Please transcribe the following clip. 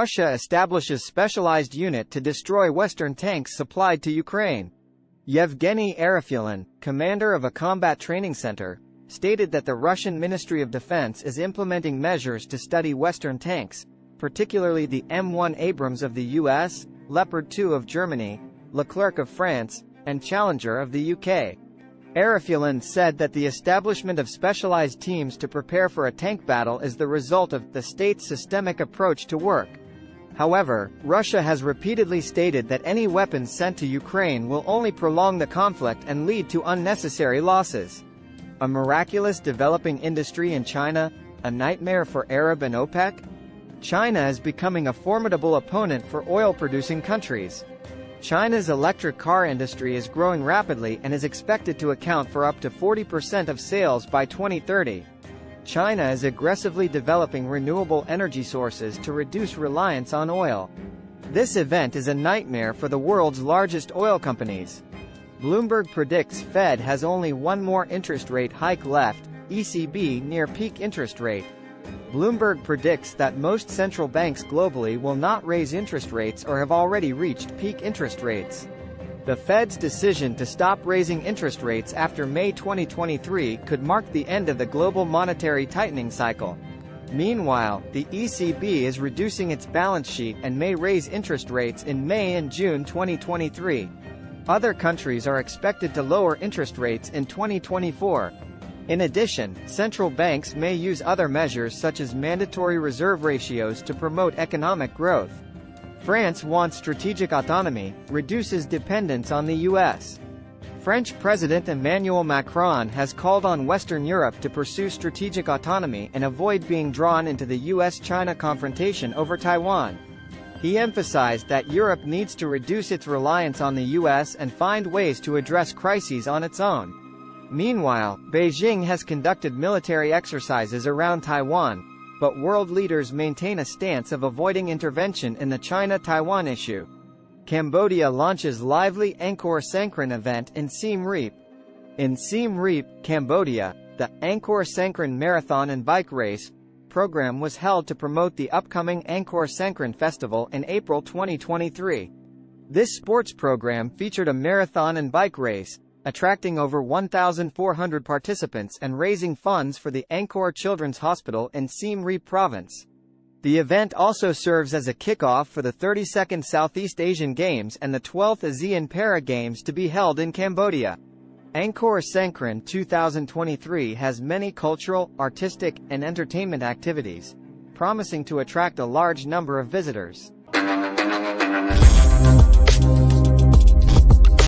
Russia establishes specialized unit to destroy Western tanks supplied to Ukraine. Yevgeny Arifulin, commander of a combat training center, stated that the Russian Ministry of Defense is implementing measures to study Western tanks, particularly the M1 Abrams of the US, Leopard 2 of Germany, Leclerc of France, and Challenger of the UK. Arifulin said that the establishment of specialized teams to prepare for a tank battle is the result of the state's systemic approach to work. However, Russia has repeatedly stated that any weapons sent to Ukraine will only prolong the conflict and lead to unnecessary losses. A miraculous developing industry in China, a nightmare for Arab and OPEC? China is becoming a formidable opponent for oil-producing countries. China's electric car industry is growing rapidly and is expected to account for up to 40% of sales by 2030. China is aggressively developing renewable energy sources to reduce reliance on oil. This event is a nightmare for the world's largest oil companies. Bloomberg predicts Fed has only one more interest rate hike left, ECB near peak interest rate. Bloomberg predicts that most central banks globally will not raise interest rates or have already reached peak interest rates. The Fed's decision to stop raising interest rates after May 2023 could mark the end of the global monetary tightening cycle. Meanwhile, the ECB is reducing its balance sheet and may raise interest rates in May and June 2023. Other countries are expected to lower interest rates in 2024. In addition, central banks may use other measures such as mandatory reserve ratios to promote economic growth. France wants strategic autonomy, reduces dependence on the US. French President Emmanuel Macron has called on Western Europe to pursue strategic autonomy and avoid being drawn into the US-China confrontation over Taiwan. He emphasized that Europe needs to reduce its reliance on the US and find ways to address crises on its own. Meanwhile, Beijing has conducted military exercises around Taiwan, but world leaders maintain a stance of avoiding intervention in the China-Taiwan issue. Cambodia launches lively Angkor Sangkran event in Siem Reap. In Siem Reap, Cambodia, the Angkor Sangkran Marathon and Bike Race program was held to promote the upcoming Angkor Sangkran Festival in April 2023. This sports program featured a marathon and bike race, attracting over 1,400 participants and raising funds for the Angkor Children's Hospital in Siem Reap Province. The event also serves as a kickoff for the 32nd Southeast Asian Games and the 12th ASEAN Para Games to be held in Cambodia. Angkor Sangkran 2023 has many cultural, artistic, and entertainment activities, promising to attract a large number of visitors.